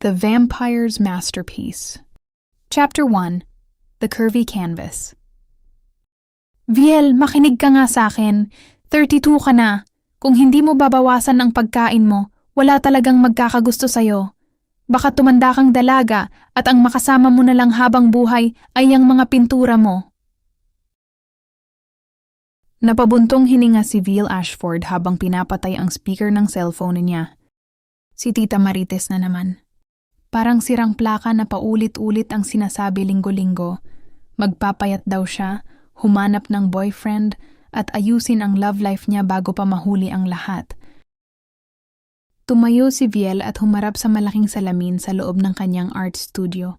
The Vampire's Masterpiece. Chapter 1. The Curvy Canvas. Viel, makinig ka nga sa akin. 32 ka na. Kung hindi mo babawasan ang pagkain mo, wala talagang magkakagusto sa'yo. Baka tumanda kang dalaga at ang makasama mo na lang habang buhay ay ang mga pintura mo. Napabuntong hininga si Viel Ashford habang pinapatay ang speaker ng cellphone niya. Si Tita Marites na naman. Parang sirang plaka na paulit-ulit ang sinasabi linggo-linggo. Magpapayat daw siya, humanap ng boyfriend, at ayusin ang love life niya bago pa mahuli ang lahat. Tumayo si Viel at humarap sa malaking salamin sa loob ng kanyang art studio.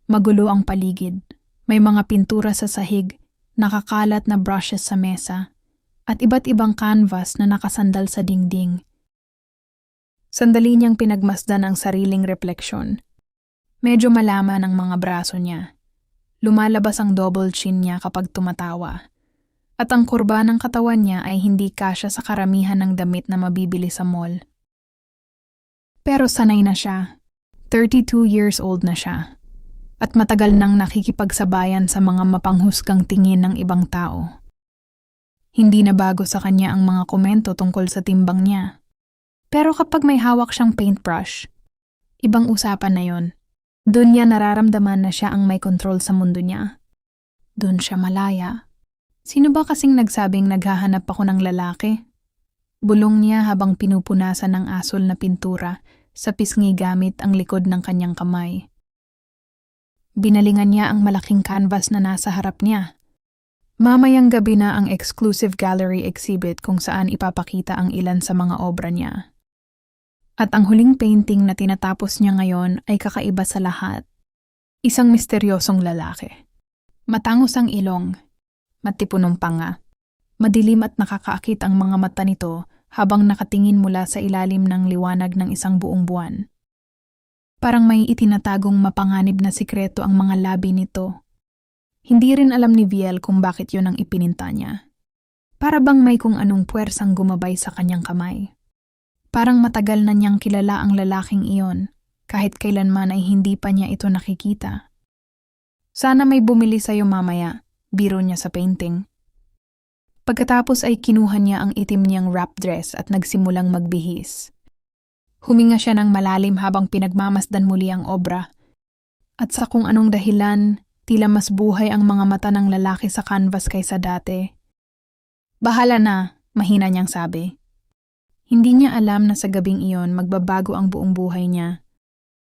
Magulo ang paligid. May mga pintura sa sahig, nakakalat na brushes sa mesa, at iba't ibang canvas na nakasandal sa dingding. Sandali niyang pinagmasdan ang sariling refleksyon. Medyo malaman ang mga braso niya. Lumalabas ang double chin niya kapag tumatawa. At ang kurba ng katawan niya ay hindi kasya sa karamihan ng damit na mabibili sa mall. Pero sanay na siya. 32 years old na siya. At matagal nang nakikipagsabayan sa mga mapanghusgang tingin ng ibang tao. Hindi na bago sa kanya ang mga komento tungkol sa timbang niya. Pero kapag may hawak siyang paintbrush, ibang usapan na yon. Doon niya nararamdaman na siya ang may control sa mundo niya. Doon siya malaya. Sino ba kasing nagsabing naghahanap ako ng lalaki? Bulong niya habang pinupunasan ng asol na pintura sa pisngi gamit ang likod ng kanyang kamay. Binalingan niya ang malaking canvas na nasa harap niya. Mamayang gabi na ang exclusive gallery exhibit kung saan ipapakita ang ilan sa mga obra niya. At ang huling painting na tinatapos niya ngayon ay kakaiba sa lahat. Isang misteryosong lalaki. Matangos ang ilong, matipunong panga. Madilim at nakakaakit ang mga mata nito habang nakatingin mula sa ilalim ng liwanag ng isang buong buwan. Parang may itinatagong mapanganib na sikreto ang mga labi nito. Hindi rin alam ni Viel kung bakit yun ang ipininta niya. Para bang may kung anong puwersang gumabay sa kanyang kamay. Parang matagal na niyang kilala ang lalaking iyon, kahit kailanman ay hindi pa niya ito nakikita. Sana may bumili sa'yo mamaya, biro niya sa painting. Pagkatapos ay kinuha niya ang itim niyang wrap dress at nagsimulang magbihis. Huminga siya ng malalim habang pinagmamasdan muli ang obra. At sa kung anong dahilan, tila mas buhay ang mga mata ng lalaki sa canvas kaysa dati. Bahala na, mahina niyang sabi. Hindi niya alam na sa gabing iyon magbabago ang buong buhay niya.